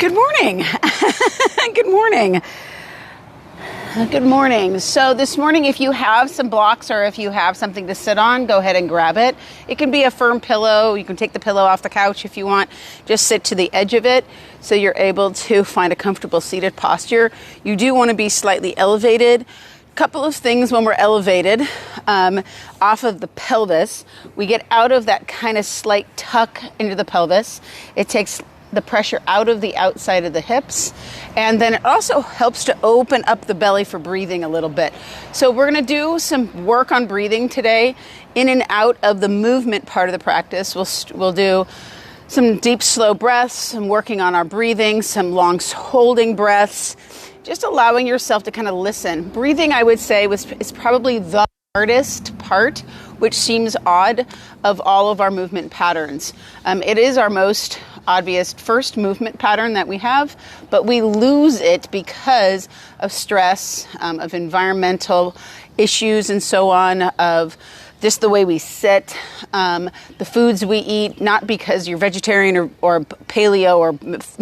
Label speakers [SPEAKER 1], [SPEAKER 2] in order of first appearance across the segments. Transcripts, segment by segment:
[SPEAKER 1] Good morning. Good morning. Good morning. So this morning, if you have some blocks or if you have something to sit on, go ahead and grab it. It can be a firm pillow. You can take the pillow off the couch if you want. Just sit to the edge of it so you're able to find a comfortable seated posture. You do want to be slightly elevated. Couple of things when we're elevated off of the pelvis. We get out of that kind of slight tuck into the pelvis. It takes the pressure out of the outside of the hips, and then it also helps to open up the belly for breathing a little bit. So we're going to do some work on breathing today in and out of the movement part of the practice. We'll do some deep, slow breaths, some working on our breathing, some long holding breaths, just allowing yourself to kind of listen. Breathing, I would say, is probably the hardest part, which seems odd, of all of our movement patterns. It is our most obvious first movement pattern that we have, but we lose it because of stress, of environmental issues and so on, of just the way we sit, the foods we eat, not because you're vegetarian or paleo or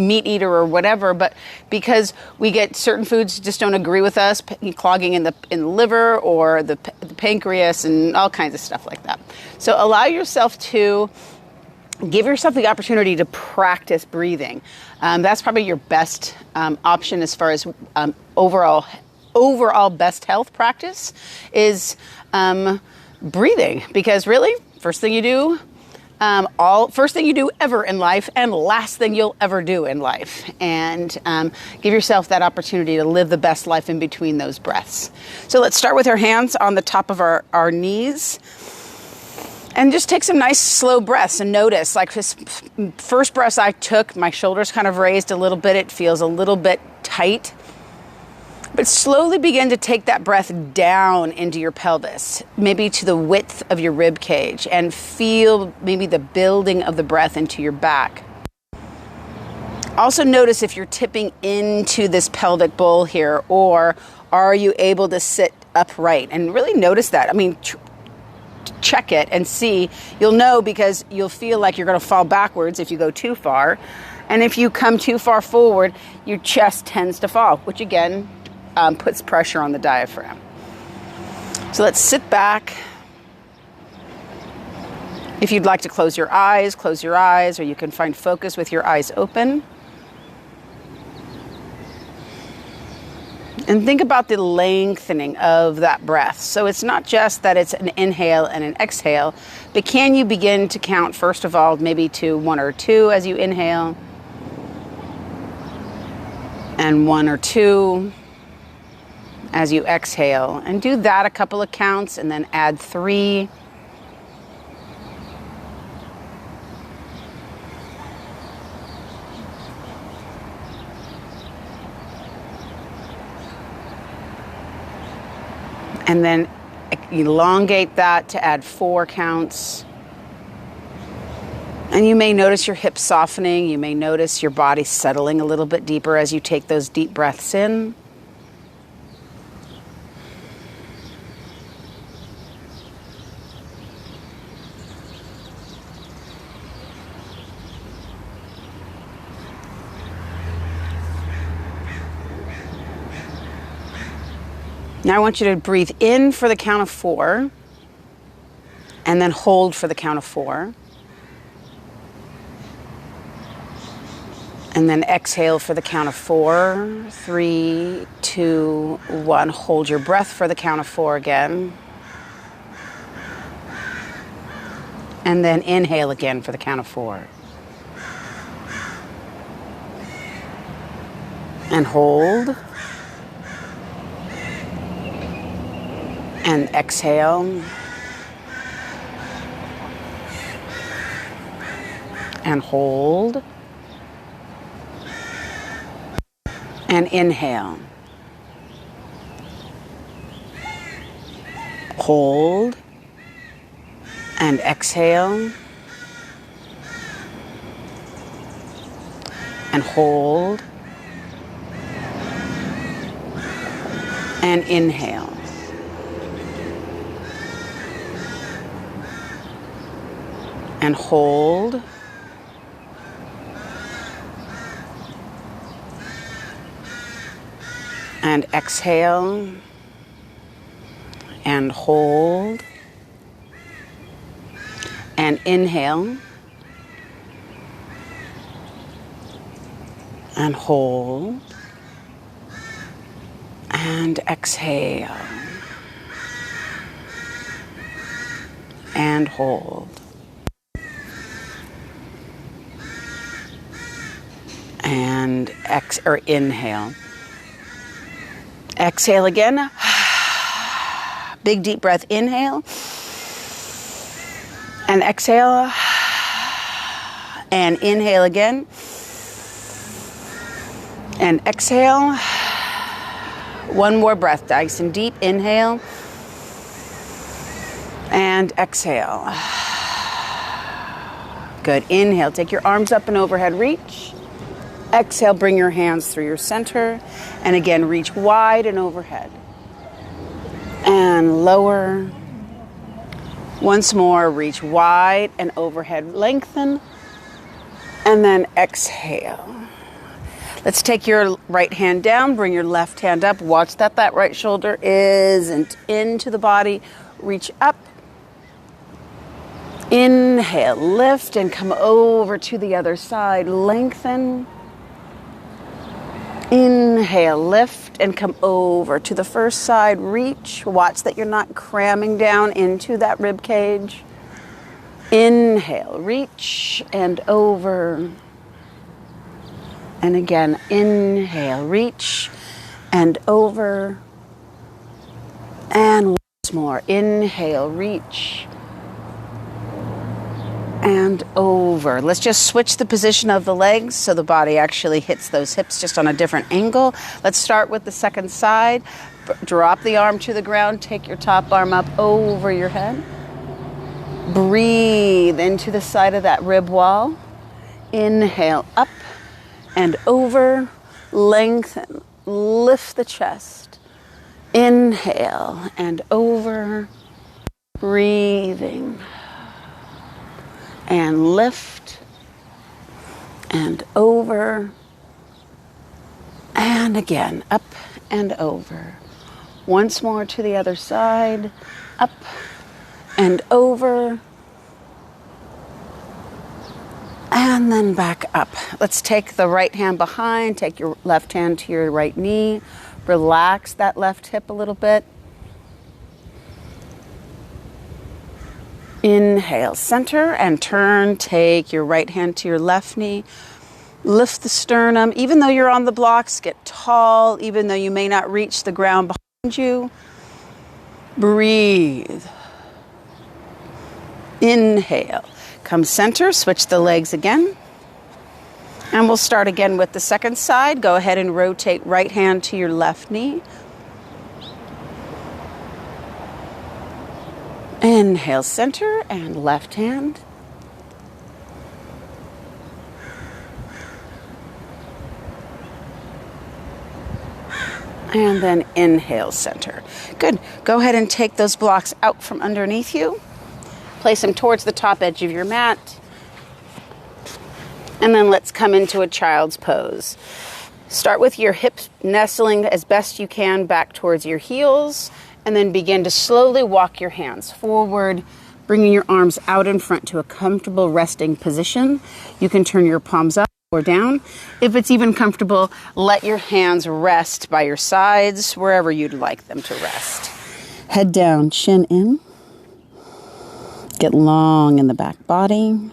[SPEAKER 1] meat eater or whatever, but because we get certain foods just don't agree with us, clogging in the liver or the pancreas and all kinds of stuff like that. So allow yourself to give yourself the opportunity to practice breathing. That's probably your best option as far as overall best health practice is breathing, because really, first thing you do ever in life, and last thing you'll ever do in life. And give yourself that opportunity to live the best life in between those breaths. So let's start with our hands on the top of our knees. And just take some nice slow breaths and notice, like this first breath I took, my shoulders kind of raised a little bit. It feels a little bit tight. But slowly begin to take that breath down into your pelvis, maybe to the width of your rib cage, and feel maybe the building of the breath into your back. Also notice if you're tipping into this pelvic bowl here, or are you able to sit upright? And really notice that. I mean, check it and see. You'll know, because you'll feel like you're going to fall backwards if you go too far. And if you come too far forward, your chest tends to fall, which again puts pressure on the diaphragm. So let's sit back. If you'd like to close your eyes, or you can find focus with your eyes open. And think about the lengthening of that breath. So it's not just that it's an inhale and an exhale, but can you begin to count, first of all, maybe to 1 or 2 as you inhale, and 1 or 2 as you exhale, and do that a couple of counts, and then add 3. And then elongate that to add 4 counts. And you may notice your hips softening. You may notice your body settling a little bit deeper as you take those deep breaths in. Now I want you to breathe in for the count of 4, and then hold for the count of 4. And then exhale for the count of 4, 3, 2, 1. Hold your breath for the count of 4 again. And then inhale again for the count of 4. And hold. And exhale. And hold. And inhale. Hold. And exhale. And hold. And inhale. And hold. And exhale. And hold. And inhale. And hold. And exhale. And hold. And inhale. Exhale again. Big deep breath. Inhale. And exhale. And inhale again. And exhale. One more breath. Nice and deep. Inhale. And exhale. Good. Inhale. Take your arms up and overhead reach. Exhale. Bring your hands through your center. And again, reach wide and overhead. And lower. Once more, reach wide and overhead. Lengthen. And then exhale. Let's take your right hand down. Bring your left hand up. Watch that right shoulder isn't into the body. Reach up. Inhale, lift and come over to the other side. Lengthen. Inhale, lift and come over to the first side. Reach. Watch that you're not cramming down into that rib cage. Inhale, reach and over. And again, inhale, reach and over. And once more, inhale, reach and over. Let's just switch the position of the legs so the body actually hits those hips just on a different angle. Let's start with the second side. Drop the arm to the ground. Take your top arm up over your head. Breathe into the side of that rib wall. Inhale, up and over. Lengthen. Lift the chest. Inhale and over. Breathing. And lift, and over, and again, up and over. Once more to the other side, up and over, and then back up. Let's take the right hand behind, take your left hand to your right knee, relax that left hip a little bit. Inhale, center and turn. Take your right hand to your left knee. Lift the sternum. Even though you're on the blocks, get tall. Even though you may not reach the ground behind you. Breathe. Inhale. Come center. Switch the legs again. And we'll start again with the second side. Go ahead and rotate right hand to your left knee. Inhale, center and left hand. And then inhale, center. Good. Go ahead and take those blocks out from underneath you. Place them towards the top edge of your mat. And then let's come into a child's pose. Start with your hips nestling as best you can back towards your heels. And then begin to slowly walk your hands forward, bringing your arms out in front to a comfortable resting position. You can turn your palms up or down. If it's even comfortable, let your hands rest by your sides, wherever you'd like them to rest. Head down, chin in. Get long in the back body.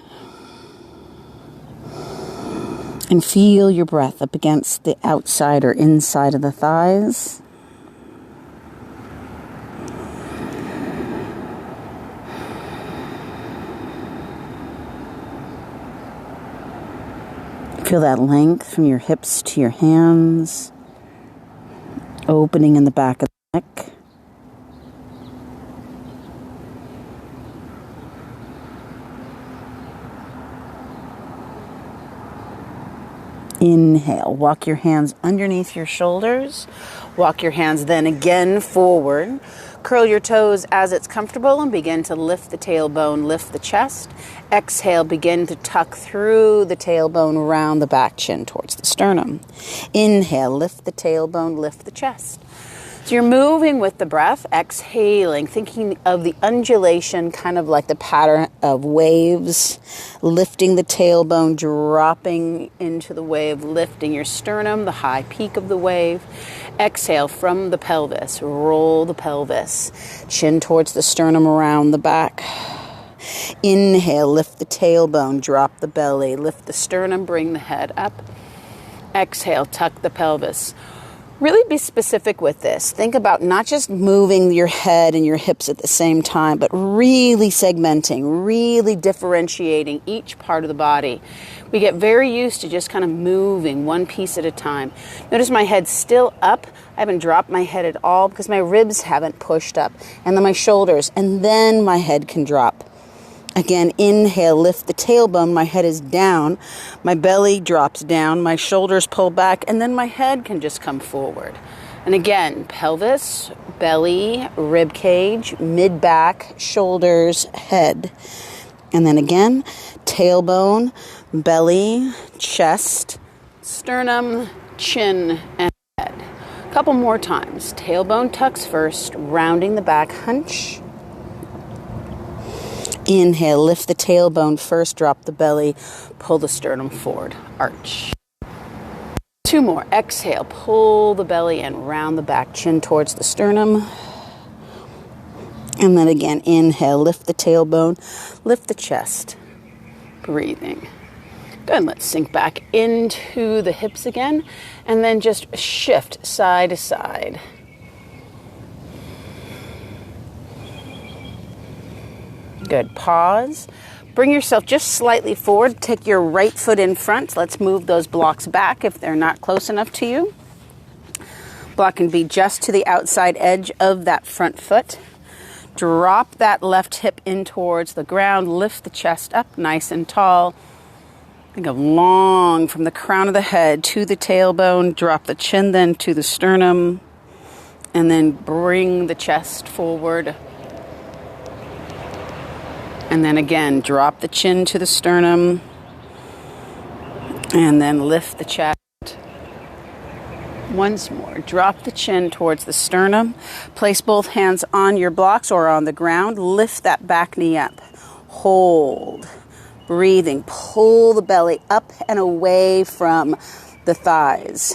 [SPEAKER 1] And feel your breath up against the outside or inside of the thighs. Feel that length from your hips to your hands, opening in the back of the neck. Inhale, walk your hands underneath your shoulders. Walk your hands then again forward. Curl your toes as it's comfortable and begin to lift the tailbone, lift the chest. Exhale, begin to tuck through the tailbone around the back, chin towards the sternum. Inhale, lift the tailbone, lift the chest. So you're moving with the breath, exhaling, thinking of the undulation, kind of like the pattern of waves, lifting the tailbone, dropping into the wave, lifting your sternum, the high peak of the wave. Exhale from the pelvis, roll the pelvis, chin towards the sternum, around the back. Inhale, lift the tailbone, drop the belly, lift the sternum, bring the head up. Exhale, tuck the pelvis. Really be specific with this. Think about not just moving your head and your hips at the same time, but really segmenting, really differentiating each part of the body. We get very used to just kind of moving one piece at a time. Notice my head's still up. I haven't dropped my head at all because my ribs haven't pushed up. And then my shoulders, and then my head can drop. Again, inhale, lift the tailbone, my head is down, my belly drops down, my shoulders pull back, and then my head can just come forward. And again, pelvis, belly, rib cage, mid-back, shoulders, head. And then again, tailbone, belly, chest, sternum, chin, and head. A couple more times. Tailbone tucks first, rounding the back, hunch. Inhale, lift the tailbone first, drop the belly, pull the sternum forward, arch. Two more. Exhale, pull the belly and round the back, chin towards the sternum. And then again, inhale, lift the tailbone, lift the chest, breathing. Good, let's sink back into the hips again, and then just shift side to side. Good. Pause. Bring yourself just slightly forward. Take your right foot in front. Let's move those blocks back if they're not close enough to you. Block can be just to the outside edge of that front foot. Drop that left hip in towards the ground. Lift the chest up nice and tall. Think of long from the crown of the head to the tailbone. Drop the chin then to the sternum. And then bring the chest forward. And then again, drop the chin to the sternum. And then lift the chest. Once more, drop the chin towards the sternum. Place both hands on your blocks or on the ground. Lift that back knee up. Hold. Breathing. Pull the belly up and away from the thighs.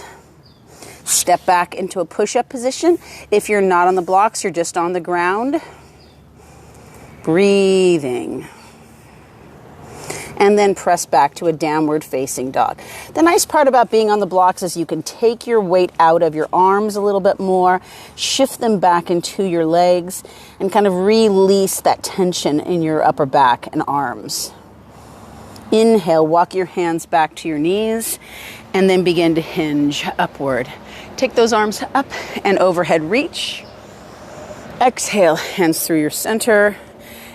[SPEAKER 1] Step back into a push-up position. If you're not on the blocks, you're just on the ground. Breathing. And then press back to a downward facing dog. The nice part about being on the blocks is you can take your weight out of your arms a little bit more, shift them back into your legs, and kind of release that tension in your upper back and arms. Inhale, walk your hands back to your knees, and then begin to hinge upward. Take those arms up and overhead reach. Exhale, hands through your center.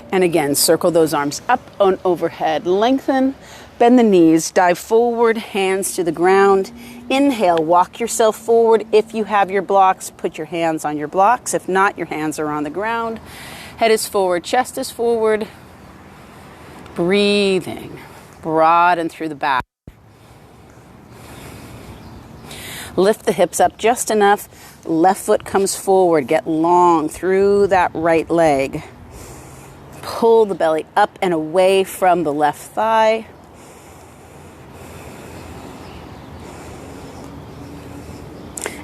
[SPEAKER 1] And again, circle those arms up and overhead. Lengthen, bend the knees, dive forward, hands to the ground. Inhale, walk yourself forward. If you have your blocks, put your hands on your blocks. If not, your hands are on the ground. Head is forward, chest is forward. Breathing, broaden through the back. Lift the hips up just enough. Left foot comes forward. Get long through that right leg. Pull the belly up and away from the left thigh.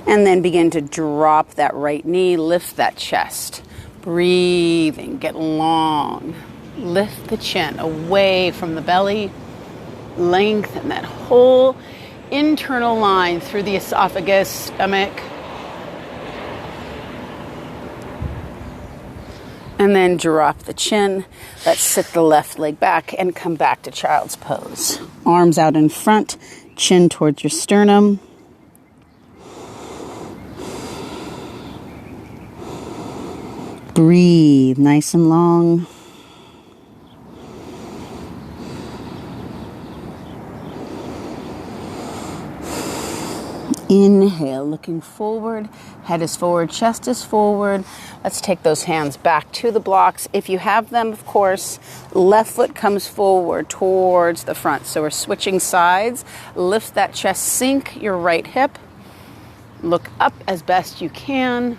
[SPEAKER 1] And then begin to drop that right knee, lift that chest. Breathing, get long. Lift the chin away from the belly. Lengthen that whole internal line through the esophagus, stomach. And then drop the chin. Let's sit the left leg back and come back to child's pose. Arms out in front, chin towards your sternum. Breathe nice and long. Inhale, looking forward, head is forward, chest is forward. Let's take those hands back to the blocks. If you have them, of course, left foot comes forward towards the front. So we're switching sides. Lift that chest, sink your right hip. Look up as best you can.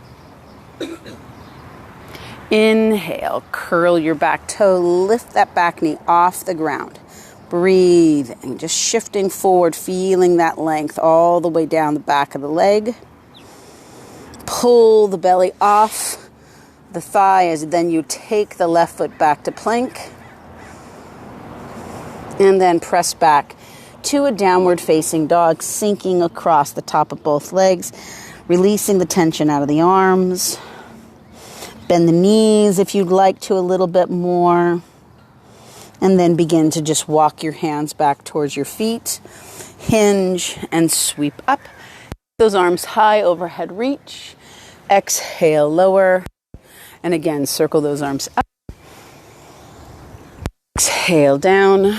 [SPEAKER 1] Inhale, curl your back toe, lift that back knee off the ground. Breathing, just shifting forward, feeling that length all the way down the back of the leg. Pull the belly off the thigh as then you take the left foot back to plank. And then press back to a downward facing dog, sinking across the top of both legs, releasing the tension out of the arms. Bend the knees if you'd like to a little bit more. And then begin to just walk your hands back towards your feet. Hinge and sweep up. Those arms high, overhead reach. Exhale, lower. And again, circle those arms up. Exhale, down.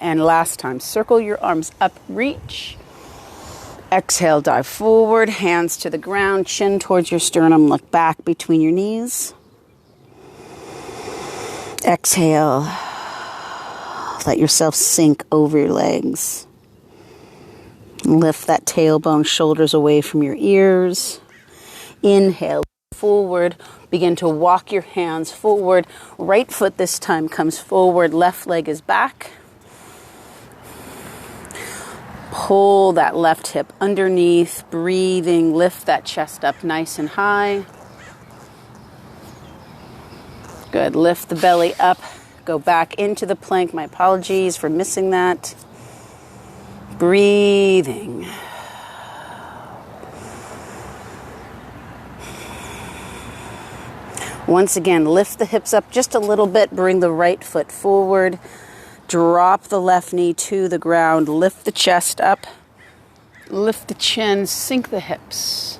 [SPEAKER 1] And last time, circle your arms up, reach. Exhale, dive forward, hands to the ground, chin towards your sternum, look back between your knees. Exhale. Let yourself sink over your legs. Lift that tailbone, shoulders away from your ears. Inhale, forward. Begin to walk your hands forward. Right foot this time comes forward. Left leg is back. Pull that left hip underneath. Breathing. Lift that chest up nice and high. Good. Lift the belly up. Go back into the plank. My apologies for missing that. Breathing. Once again, lift the hips up just a little bit. Bring the right foot forward. Drop the left knee to the ground. Lift the chest up. Lift the chin. Sink the hips.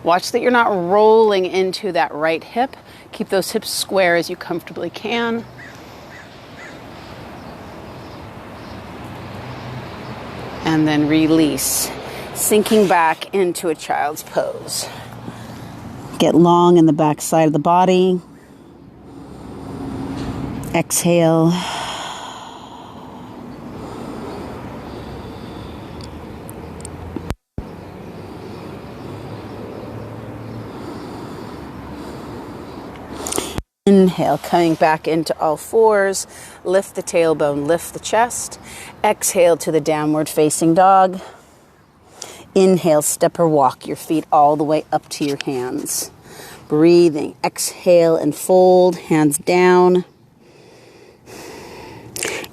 [SPEAKER 1] Watch that you're not rolling into that right hip. Keep those hips square as you comfortably can. And then release, sinking back into a child's pose. Get long in the back side of the body. Exhale. Inhale, coming back into all fours. Lift the tailbone, lift the chest. Exhale to the downward facing dog. Inhale, step or walk your feet all the way up to your hands. Breathing. Exhale and fold, hands down.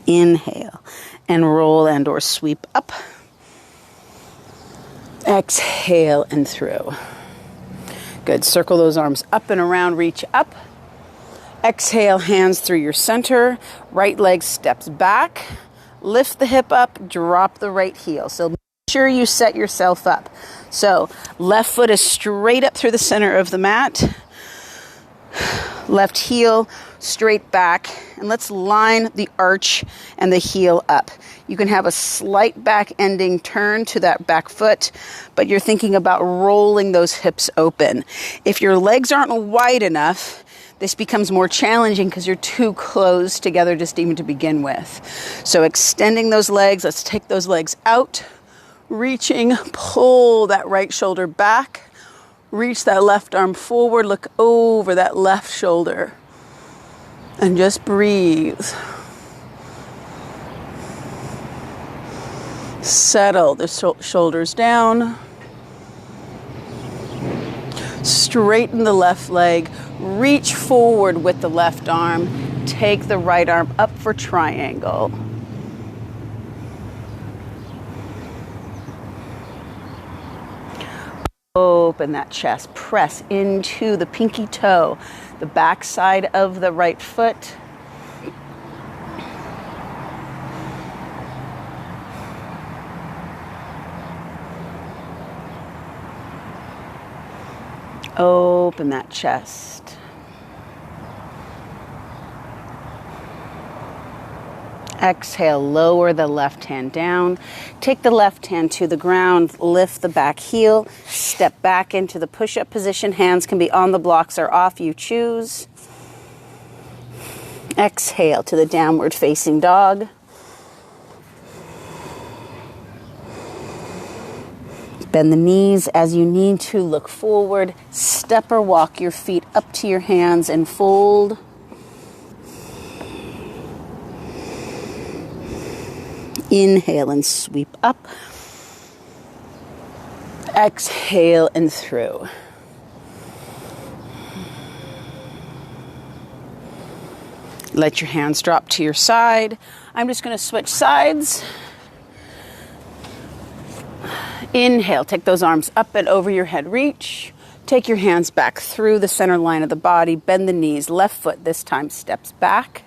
[SPEAKER 1] Inhale and roll and or sweep up. Exhale and through. Good. Circle those arms up and around, reach up. Exhale, hands through your center. Right leg steps back. Lift the hip up, drop the right heel. So make sure you set yourself up. So left foot is straight up through the center of the mat. Left heel straight back. And let's line the arch and the heel up. You can have a slight back ending turn to that back foot, but you're thinking about rolling those hips open. If your legs aren't wide enough, this becomes more challenging because you're too close together just even to begin with. So extending those legs, let's take those legs out, reaching, pull that right shoulder back, reach that left arm forward, look over that left shoulder, and just breathe. Settle the shoulders down. Straighten the left leg. Reach forward with the left arm. Take the right arm up for triangle. Open that chest. Press into the pinky toe, the back side of the right foot. Open that chest. Exhale, lower the left hand down. Take the left hand to the ground, lift the back heel, step back into the push-up position. Hands can be on the blocks or off, you choose. Exhale to the downward facing dog. Bend the knees as you need to, look forward. Step or walk your feet up to your hands and fold. Inhale and sweep up. Exhale and through. Let your hands drop to your side. I'm just going to switch sides. Inhale, take those arms up and over your head, reach. Take your hands back through the center line of the body, bend the knees, left foot this time steps back.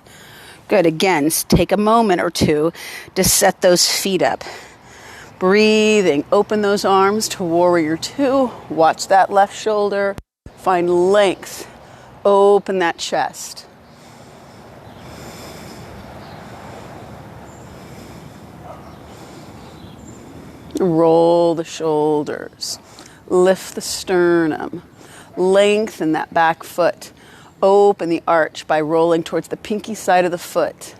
[SPEAKER 1] Good, again, take a moment or two to set those feet up. Breathing, open those arms to warrior two. Watch that left shoulder, find length, open that chest. Roll the shoulders, lift the sternum, lengthen that back foot, open the arch by rolling towards the pinky side of the foot.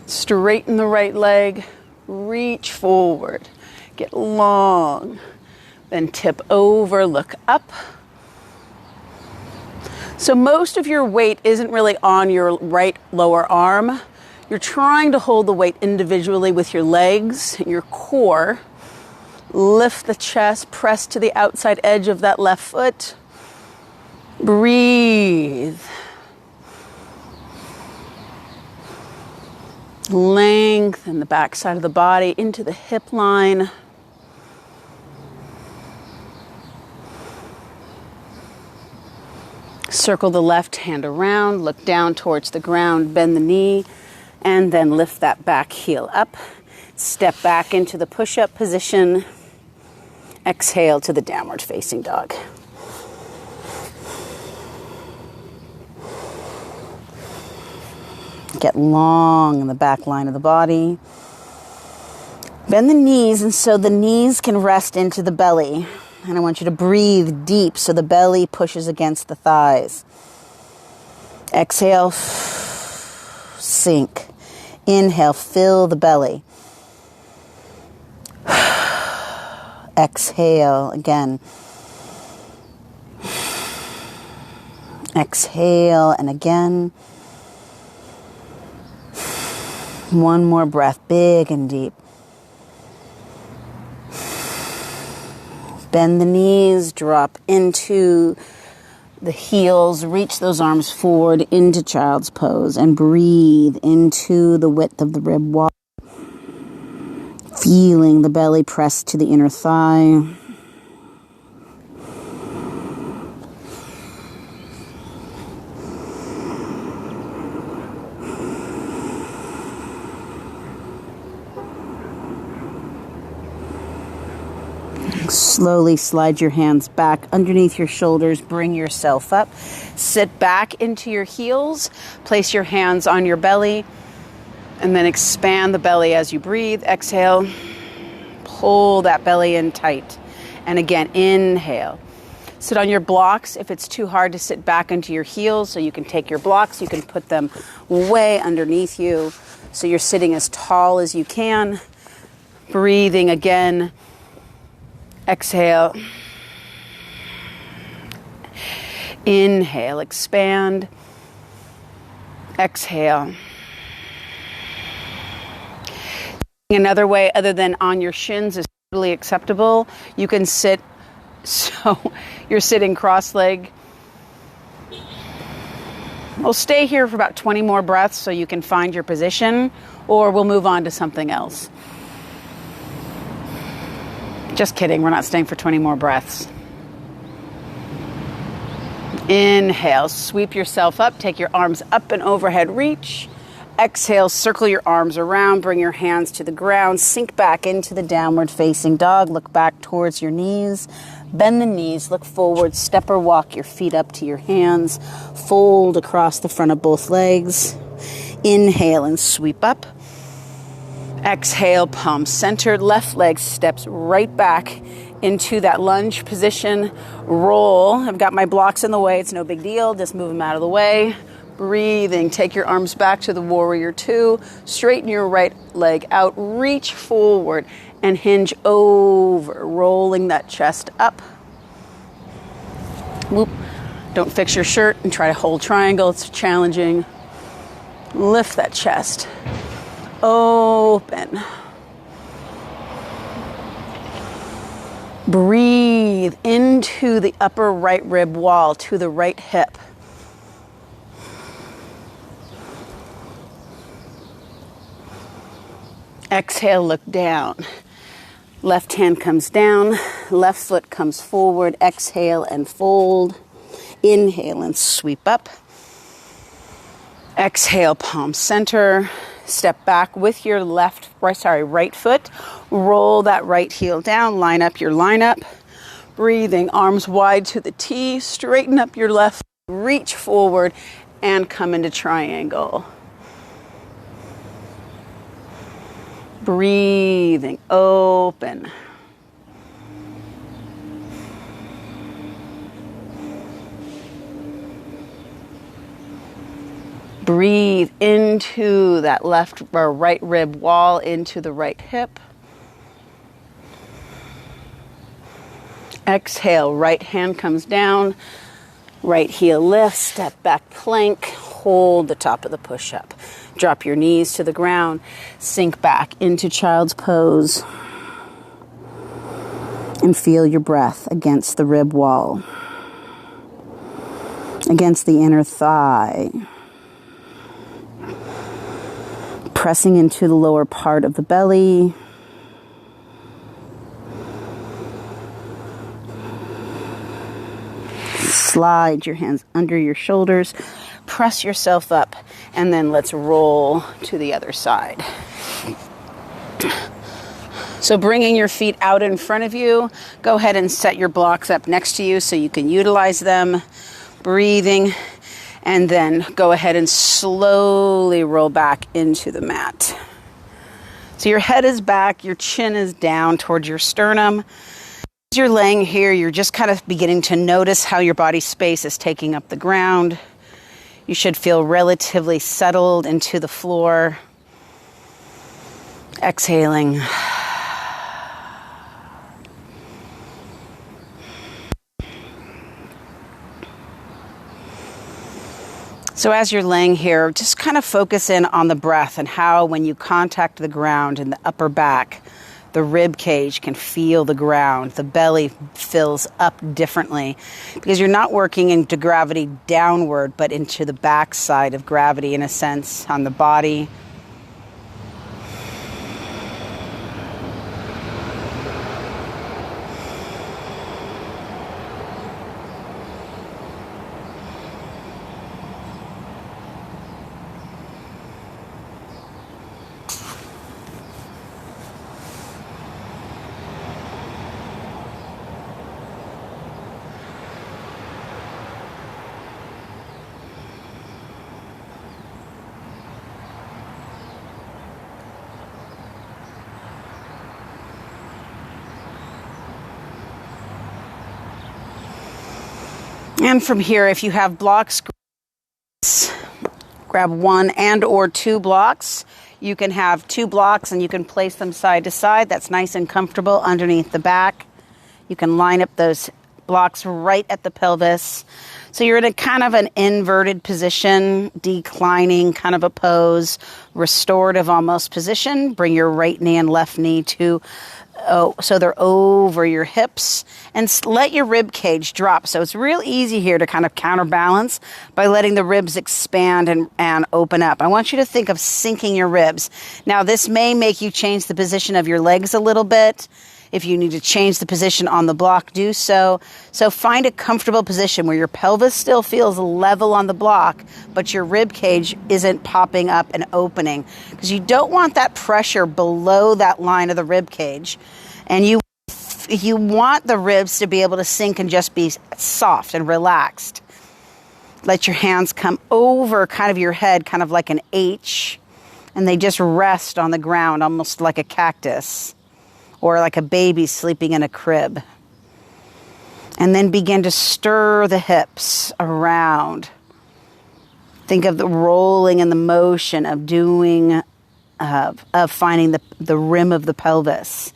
[SPEAKER 1] Straighten the right leg, reach forward, get long, then tip over, look up. So most of your weight isn't really on your right lower arm. You're trying to hold the weight individually with your legs, your core. Lift the chest, press to the outside edge of that left foot. Breathe. Lengthen the back side of the body into the hip line. Circle the left hand around, look down towards the ground, bend the knee, and then lift that back heel up. Step back into the push-up position. Exhale to the downward facing dog. Get long in the back line of the body. Bend the knees, and so the knees can rest into the belly. And I want you to breathe deep so the belly pushes against the thighs. Exhale, sink. Inhale, fill the belly. Exhale again. Exhale and again. One more breath, big and deep. Bend the knees, drop into the heels, reach those arms forward into child's pose and breathe into the width of the rib wall. Feeling the belly press to the inner thigh. Slowly slide your hands back underneath your shoulders. Bring yourself up. Sit back into your heels. Place your hands on your belly. And then expand the belly as you breathe. Exhale. Pull that belly in tight. And again, inhale. Sit on your blocks. If it's too hard to sit back into your heels, so you can take your blocks, you can put them way underneath you. So you're sitting as tall as you can. Breathing again. Exhale. Inhale, expand. Exhale. Another way other than on your shins is totally acceptable. You can sit so you're sitting cross-legged. We'll stay here for about 20 more breaths so you can find your position, or we'll move on to something else. Just kidding, we're not staying for 20 more breaths. Inhale, sweep yourself up, take your arms up and overhead reach. Exhale, circle your arms around, bring your hands to the ground, sink back into the downward facing dog, look back towards your knees, bend the knees, look forward, step or walk your feet up to your hands, fold across the front of both legs. Inhale and sweep up. Exhale, palm centered, left leg steps right back into that lunge position. Roll. I've got my blocks in the way. It's no big deal. Just move them out of the way. Breathing. Take your arms back to the warrior two. Straighten your right leg out. Reach forward and hinge over. Rolling that chest up. Whoop. Don't fix your shirt and try to hold triangle. It's challenging. Lift that chest. Open. Breathe into the upper right rib wall to the right hip. Exhale, look down. Left hand comes down, left foot comes forward. Exhale and fold. Inhale and sweep up. Exhale, palm center. Step back with your right foot. Roll that right heel down. Line up your lineup. Breathing, arms wide to the T. Straighten up your left. Reach forward and come into triangle. Breathing, open. Breathe into that left or right rib wall, into the right hip. Exhale, right hand comes down, right heel lifts, step back plank, hold the top of the push-up. Drop your knees to the ground, sink back into child's pose, and feel your breath against the rib wall, against the inner thigh. Pressing into the lower part of the belly. Slide your hands under your shoulders. Press yourself up. And then let's roll to the other side. So bringing your feet out in front of you. Go ahead and set your blocks up next to you so you can utilize them. Breathing. And then go ahead and slowly roll back into the mat. So your head is back, your chin is down towards your sternum. As you're laying here, you're just kind of beginning to notice how your body space is taking up the ground. You should feel relatively settled into the floor. Exhaling. So as you're laying here, just kind of focus in on the breath and how when you contact the ground in the upper back, the rib cage can feel the ground. The belly fills up differently because you're not working into gravity downward, but into the back side of gravity in a sense on the body. And from here, if you have blocks, grab one and or two blocks. You can have two blocks and you can place them side to side. That's nice and comfortable underneath the back. You can line up those blocks right at the pelvis. So you're in a kind of an inverted position, declining kind of a pose, restorative almost position. Bring your right knee and left knee to so they're over your hips, and let your rib cage drop. So it's real easy here to kind of counterbalance by letting the ribs expand and open up. I want you to think of sinking your ribs. Now this may make you change the position of your legs a little bit. If you need to change the position on the block, do so. So find a comfortable position where your pelvis still feels level on the block, but your rib cage isn't popping up and opening, because you don't want that pressure below that line of the rib cage. And you want the ribs to be able to sink and just be soft and relaxed. Let your hands come over kind of your head, kind of like an H. And they just rest on the ground, almost like a cactus or like a baby sleeping in a crib. And then begin to stir the hips around. Think of the rolling and the motion of doing, of finding the rim of the pelvis.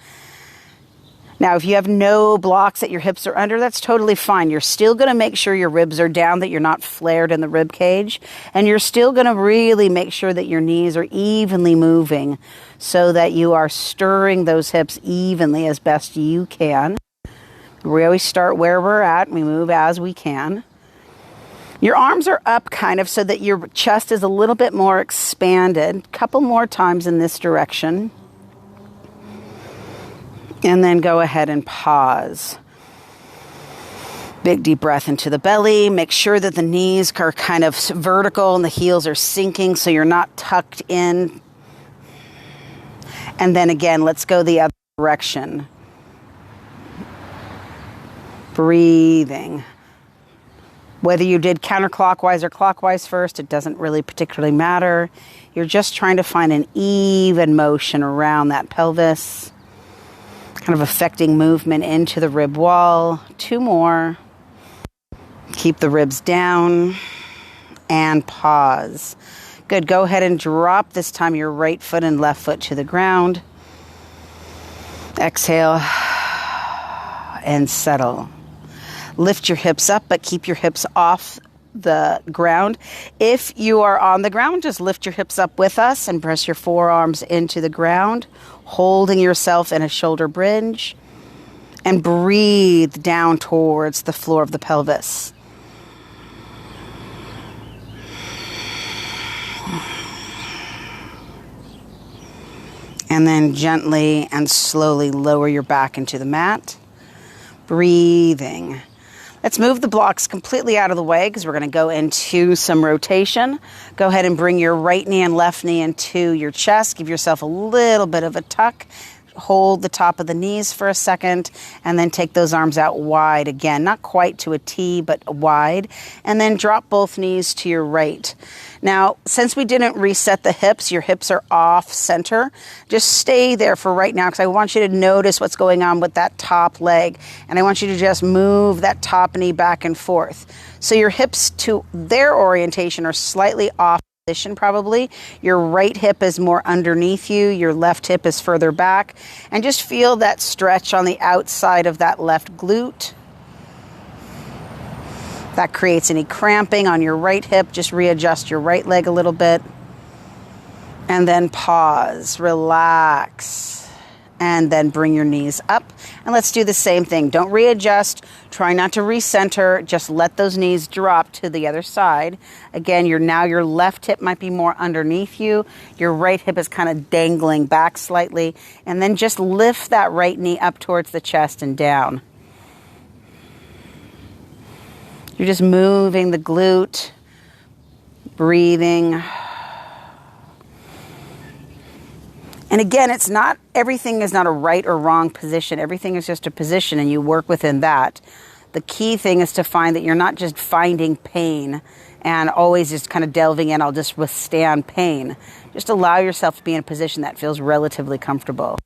[SPEAKER 1] Now, if you have no blocks that your hips are under, that's totally fine. You're still going to make sure your ribs are down, that you're not flared in the rib cage. And you're still going to really make sure that your knees are evenly moving so that you are stirring those hips evenly as best you can. We always start where we're at. We move as we can. Your arms are up kind of so that your chest is a little bit more expanded. A couple more times in this direction. And then go ahead and pause. Big deep breath into the belly. Make sure that the knees are kind of vertical and the heels are sinking so you're not tucked in. And then again, let's go the other direction. Breathing. Whether you did counterclockwise or clockwise first, it doesn't really particularly matter. You're just trying to find an even motion around that pelvis. Kind of affecting movement into the rib wall. 2 more. Keep the ribs down. And pause. Good. Go ahead and drop this time your right foot and left foot to the ground. Exhale. And settle. Lift your hips up, but keep your hips off the ground. If you are on the ground, just lift your hips up with us and press your forearms into the ground, holding yourself in a shoulder bridge, and breathe down towards the floor of the pelvis. And then gently and slowly lower your back into the mat. Breathing. Let's move the blocks completely out of the way because we're going to go into some rotation. Go ahead and bring your right knee and left knee into your chest. Give yourself a little bit of a tuck. Hold the top of the knees for a second and then take those arms out wide again. Not quite to a T, but wide. And then drop both knees to your right. Now, since we didn't reset the hips, your hips are off center. Just stay there for right now because I want you to notice what's going on with that top leg. And I want you to just move that top knee back and forth. So your hips to their orientation are slightly off position probably. Your right hip is more underneath you. Your left hip is further back. And just feel that stretch on the outside of that left glute. That creates any cramping on your right hip. Just readjust your right leg a little bit. And then pause, relax. And then bring your knees up. And let's do the same thing. Don't readjust. Try not to recenter. Just let those knees drop to the other side. Again, your left hip might be more underneath you. Your right hip is kind of dangling back slightly. And then just lift that right knee up towards the chest and down. You're just moving the glute, breathing. And again, everything is not a right or wrong position. Everything is just a position and you work within that. The key thing is to find that you're not just finding pain and always just kind of delving in, I'll just withstand pain. Just allow yourself to be in a position that feels relatively comfortable.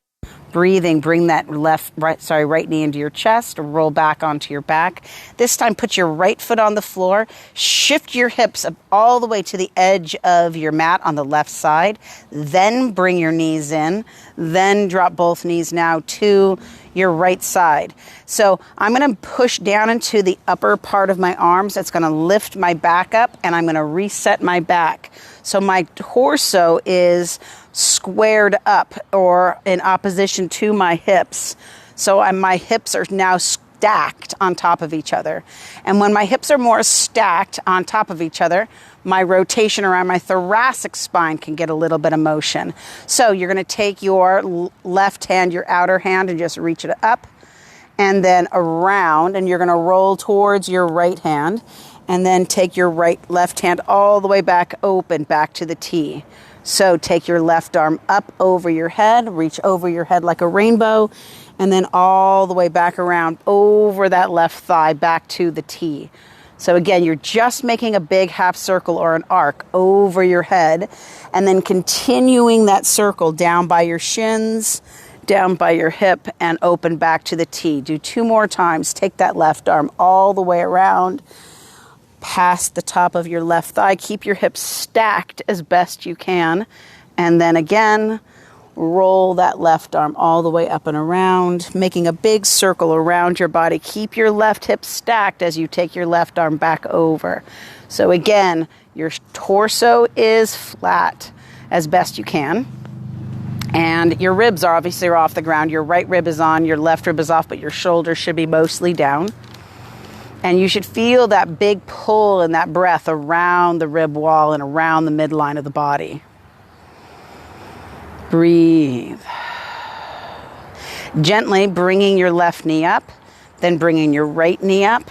[SPEAKER 1] Breathing, bring that right knee into your chest, roll back onto your back. This time, put your right foot on the floor, shift your hips up all the way to the edge of your mat on the left side, then bring your knees in, then drop both knees now to your right side. So I'm going to push down into the upper part of my arms. That's going to lift my back up, and I'm going to reset my back. So my torso is squared up or in opposition to my hips. So my hips are now stacked on top of each other. And when my hips are more stacked on top of each other, my rotation around my thoracic spine can get a little bit of motion. So you're going to take your left hand, your outer hand, and just reach it up and then around, and you're going to roll towards your right hand and then take your left hand all the way back open, back to the T. So take your left arm up over your head, reach over your head like a rainbow, and then all the way back around over that left thigh back to the T. So again, you're just making a big half circle or an arc over your head, and then continuing that circle down by your shins, down by your hip, and open back to the T. Do 2 more times. Take that left arm all the way around, past the top of your left thigh. Keep your hips stacked as best you can. And then again, roll that left arm all the way up and around, making a big circle around your body. Keep your left hip stacked as you take your left arm back over. So again, your torso is flat as best you can. And your ribs are obviously off the ground. Your right rib is on, your left rib is off, but your shoulders should be mostly down. And you should feel that big pull and that breath around the rib wall and around the midline of the body. Breathe. Gently bringing your left knee up, then bringing your right knee up.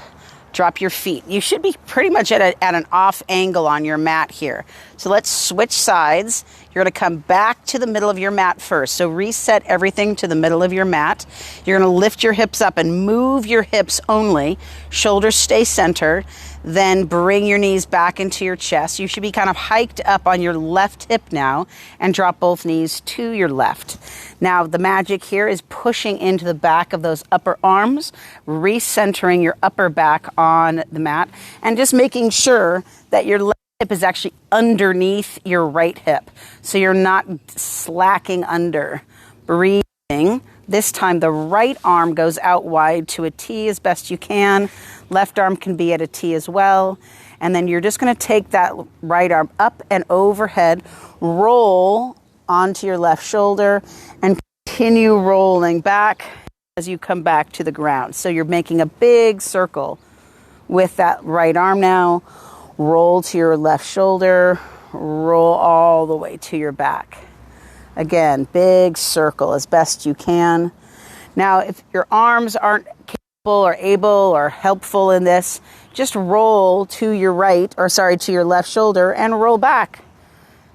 [SPEAKER 1] Drop your feet. You should be pretty much at an off angle on your mat here. So let's switch sides. You're going to come back to the middle of your mat first. So reset everything to the middle of your mat. You're going to lift your hips up and move your hips only. Shoulders stay centered. Then bring your knees back into your chest. You should be kind of hiked up on your left hip now and drop both knees to your left. Now, the magic here is pushing into the back of those upper arms, recentering your upper back on the mat, and just making sure that your left hip is actually underneath your right hip. So you're not slacking under. Breathing. This time the right arm goes out wide to a T as best you can. Left arm can be at a T as well. And then you're just going to take that right arm up and overhead, roll onto your left shoulder, and continue rolling back as you come back to the ground. So you're making a big circle with that right arm now. Roll to your left shoulder, roll all the way to your back. Again, big circle as best you can. Now, if your arms aren't capable or able or helpful in this, just roll to your to your left shoulder and roll back.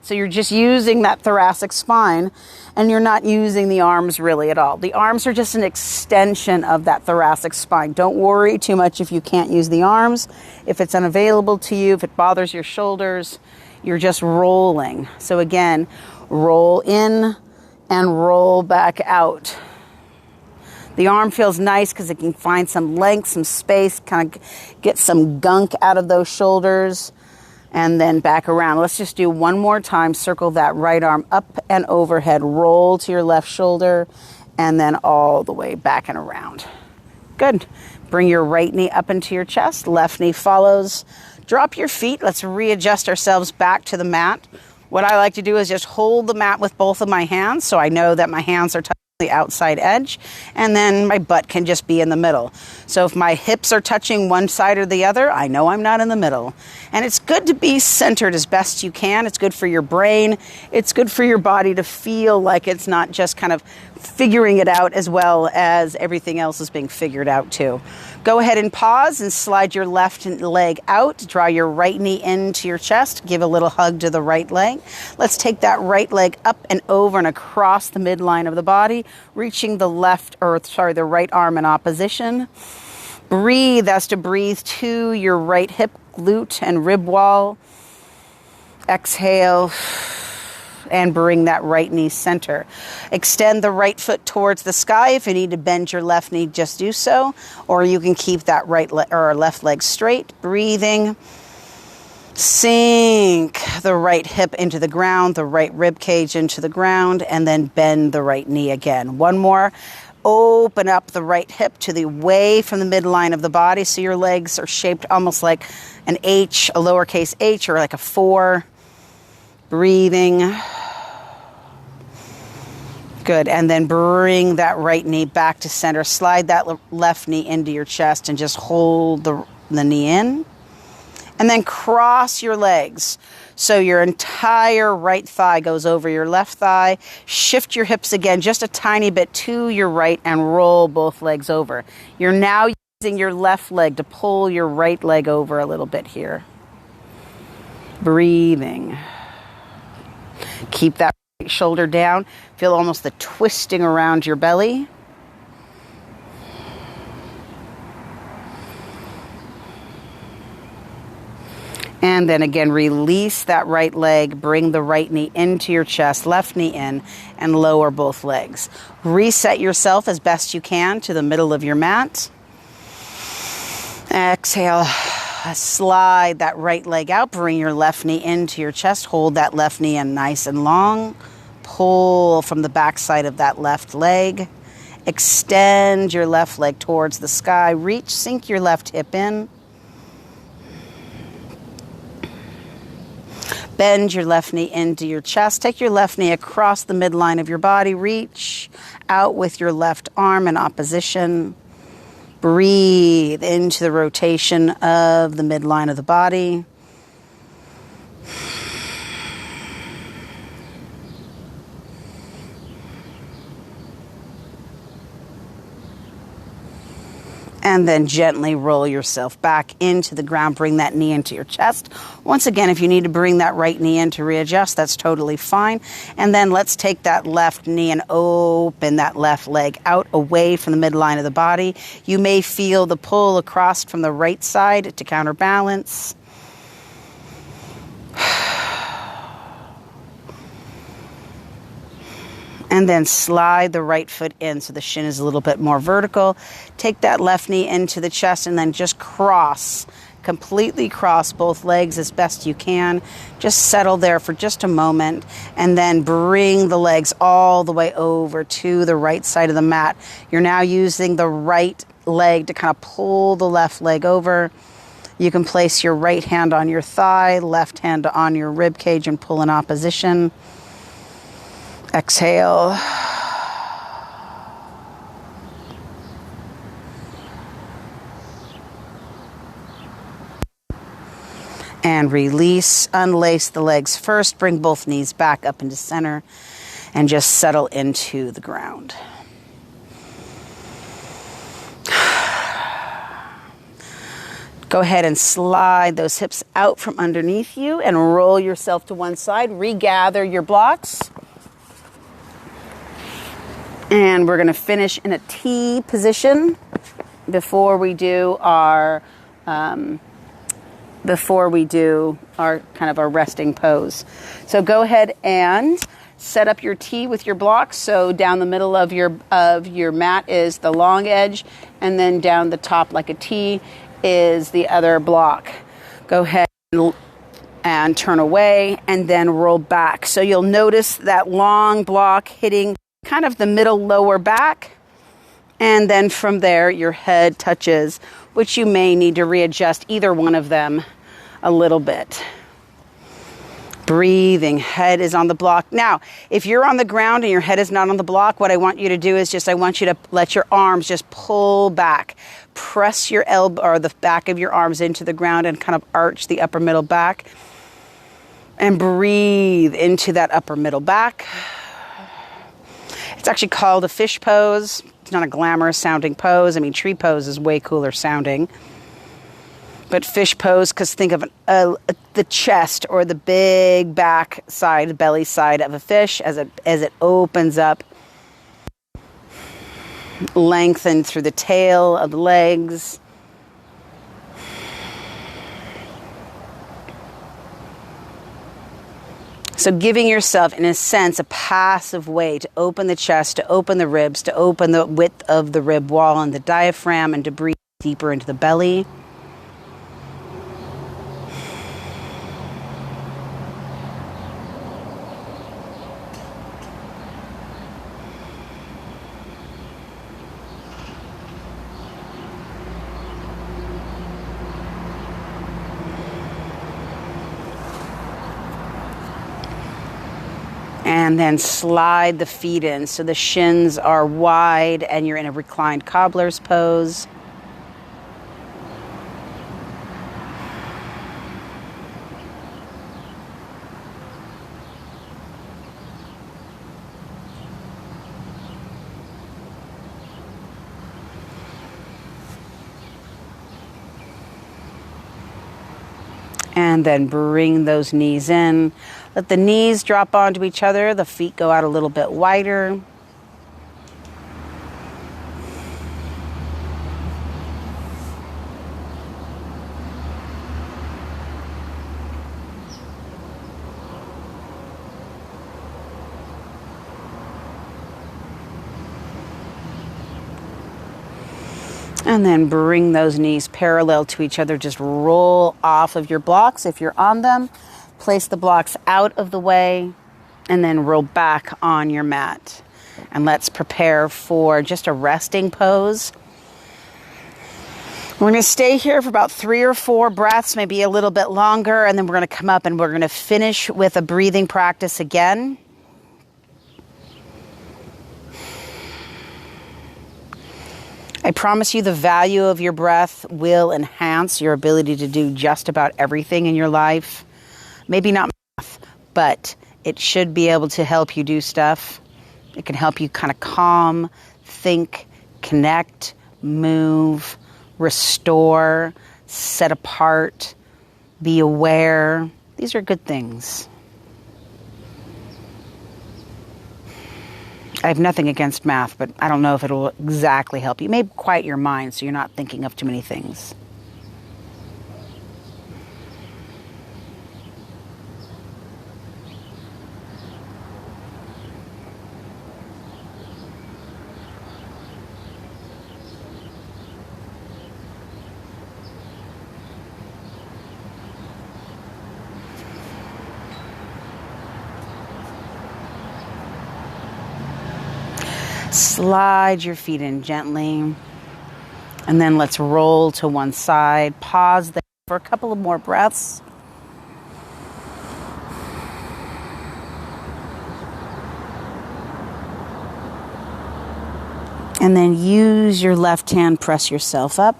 [SPEAKER 1] So you're just using that thoracic spine, and you're not using the arms really at all. The arms are just an extension of that thoracic spine. Don't worry too much if you can't use the arms. If it's unavailable to you, if it bothers your shoulders, you're just rolling. So again, roll in and roll back out. The arm feels nice because it can find some length, some space, kind of get some gunk out of those shoulders, and then back around. Let's just do one more time. Circle that right arm up and overhead, roll to your left shoulder, and then all the way back and around. Good. Bring your right knee up into your chest, left knee follows. Drop your feet. Let's readjust ourselves back to the mat. What I like to do is just hold the mat with both of my hands so I know that my hands are touching the outside edge, and then my butt can just be in the middle. So if my hips are touching one side or the other, I know I'm not in the middle. And it's good to be centered as best you can. It's good for your brain. It's good for your body to feel like it's not just kind of figuring it out as well as everything else is being figured out too. Go ahead and pause and slide your left leg out. Draw your right knee into your chest. Give a little hug to the right leg. Let's take that right leg up and over and across the midline of the body, reaching the the right arm in opposition. Breathe as to breathe to your right hip, glute, and rib wall. Exhale and bring that right knee center. Extend the right foot towards the sky. If you need to bend your left knee, just do so. Or you can keep that left leg straight. Breathing. Sink the right hip into the ground, the right rib cage into the ground, and then bend the right knee again. One more. Open up the right hip to the away from the midline of the body, so your legs are shaped almost like an H, a lowercase h, or like a 4. Breathing. Good. And then bring that right knee back to center. Slide that left knee into your chest and just hold the knee in. And then cross your legs. So your entire right thigh goes over your left thigh. Shift your hips again just a tiny bit to your right and roll both legs over. You're now using your left leg to pull your right leg over a little bit here. Breathing. Keep that right shoulder down. Feel almost the twisting around your belly. And then again, release that right leg, bring the right knee into your chest, left knee in, and lower both legs. Reset yourself as best you can to the middle of your mat. Exhale, slide that right leg out, bring your left knee into your chest, hold that left knee in nice and long. Pull from the back side of that left leg. Extend your left leg towards the sky, reach, sink your left hip in. Bend your left knee into your chest. Take your left knee across the midline of your body. Reach out with your left arm in opposition. Breathe into the rotation of the midline of the body. And then gently roll yourself back into the ground. Bring that knee into your chest. Once again, if you need to bring that right knee in to readjust, that's totally fine. And then let's take that left knee and open that left leg out away from the midline of the body. You may feel the pull across from the right side to counterbalance. And then slide the right foot in so the shin is a little bit more vertical. Take that left knee into the chest and then just cross, completely cross both legs as best you can. Just settle there for just a moment and then bring the legs all the way over to the right side of the mat. You're now using the right leg to kind of pull the left leg over. You can place your right hand on your thigh, left hand on your rib cage and pull in opposition. Exhale. And release. Unlace the legs first. Bring both knees back up into center and just settle into the ground. Go ahead and slide those hips out from underneath you and roll yourself to one side. Regather your blocks. And we're going to finish in a T position before we do our kind of our resting pose. So go ahead and set up your T with your blocks. So down the middle of your mat is the long edge, and then down the top like a T is the other block. Go ahead and turn away and then roll back. So you'll notice that long block hitting kind of the middle lower back, and then from there your head touches, which you may need to readjust either one of them a little bit. Breathing, head is on the block. Now, if you're on the ground and your head is not on the block, what I want you to do is I want you to let your arms just pull back. Press your elbow or the back of your arms into the ground and kind of arch the upper middle back. And breathe into that upper middle back. It's actually called a fish pose. It's not a glamorous sounding pose. I mean, tree pose is way cooler sounding. But fish pose, because think of the chest or the big back side, belly side of a fish as it opens up. Lengthen through the tail of the legs. So giving yourself, in a sense, a passive way to open the chest, to open the ribs, to open the width of the rib wall and the diaphragm, and to breathe deeper into the belly. And then slide the feet in so the shins are wide and you're in a reclined cobbler's pose. And then bring those knees in. Let the knees drop onto each other. The feet go out a little bit wider. And then bring those knees parallel to each other. Just roll off of your blocks if you're on them. Place the blocks out of the way and then roll back on your mat. And let's prepare for just a resting pose. We're going to stay here for about 3 or 4 breaths, maybe a little bit longer, and then we're going to come up and we're going to finish with a breathing practice again. I promise you the value of your breath will enhance your ability to do just about everything in your life. Maybe not math, but it should be able to help you do stuff. It can help you kind of calm, think, connect, move, restore, set apart, be aware. These are good things. I have nothing against math, but I don't know if it'll exactly help you. It may quiet your mind so you're not thinking of too many things. Slide your feet in gently, and then let's roll to one side. Pause there for a couple of more breaths. And then use your left hand, press yourself up.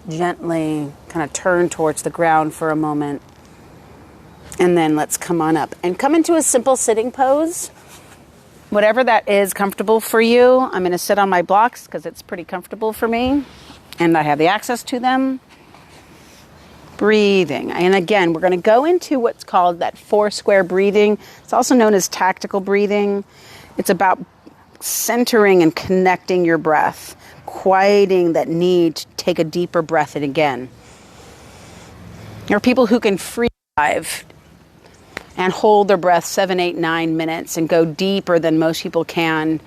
[SPEAKER 1] Gently kind of turn towards the ground for a moment. And then let's come on up and come into a simple sitting pose. Whatever that is comfortable for you. I'm going to sit on my blocks because it's pretty comfortable for me and I have the access to them. Breathing. And again, we're going to go into what's called that 4 square breathing. It's also known as tactical breathing. It's about centering and connecting your breath, quieting that need to take a deeper breath in again. There are people who can free dive and hold their breath 7, 8, 9 minutes and go deeper than most people can,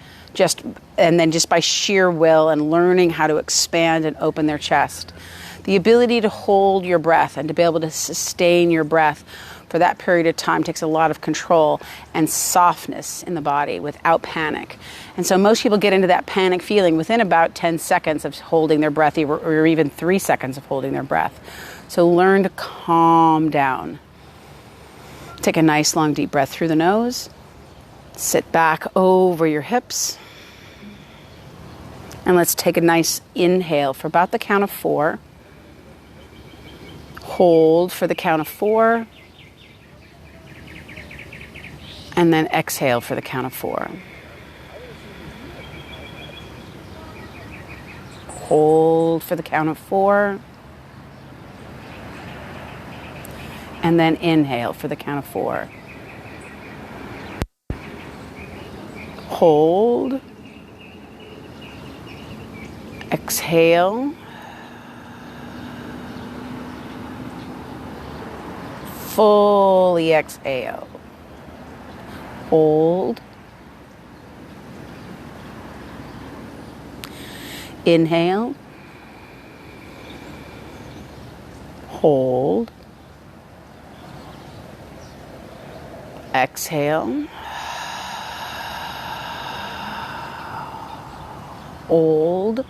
[SPEAKER 1] and then just by sheer will and learning how to expand and open their chest. The ability to hold your breath and to be able to sustain your breath for that period of time takes a lot of control and softness in the body without panic. And so most people get into that panic feeling within about 10 seconds of holding their breath, or even 3 seconds of holding their breath. So learn to calm down. Take a nice long deep breath through the nose. Sit back over your hips. And let's take a nice inhale for about the count of 4. Hold for the count of 4. And then exhale for the count of 4. Hold for the count of 4. And then inhale for the count of 4. Hold. Exhale. Fully exhale. Hold. Inhale. Hold. Exhale. Hold.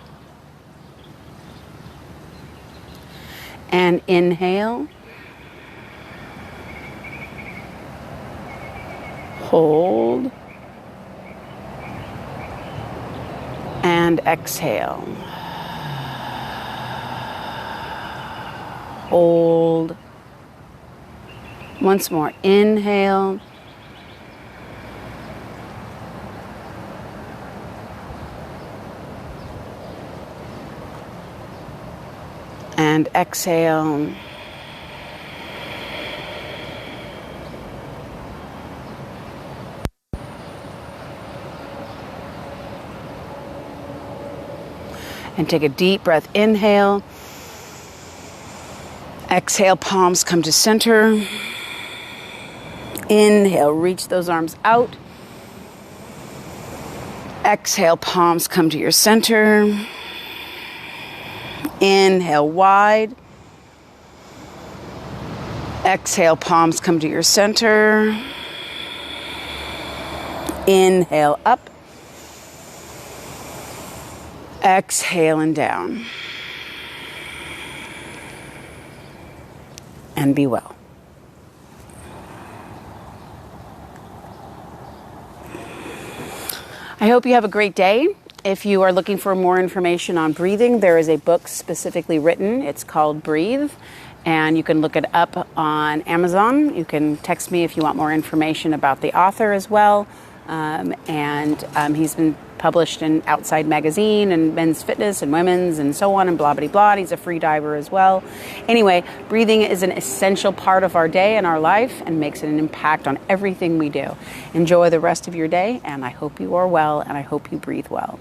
[SPEAKER 1] And inhale. Hold. And exhale. Hold. Once more. Inhale. And exhale. And take a deep breath. Inhale. Exhale, palms come to center. Inhale, reach those arms out. Exhale, palms come to your center. Inhale wide. Exhale, palms come to your center. Inhale up. Exhale and down. And be well. I hope you have a great day. If you are looking for more information on breathing, there is a book specifically written. It's called Breathe, and you can look it up on Amazon. You can text me if you want more information about the author as well. He's been published in Outside Magazine and Men's Fitness and Women's and so on and blah, blah, blah. He's a free diver as well. Anyway, breathing is an essential part of our day and our life and makes an impact on everything we do. Enjoy the rest of your day, and I hope you are well, and I hope you breathe well.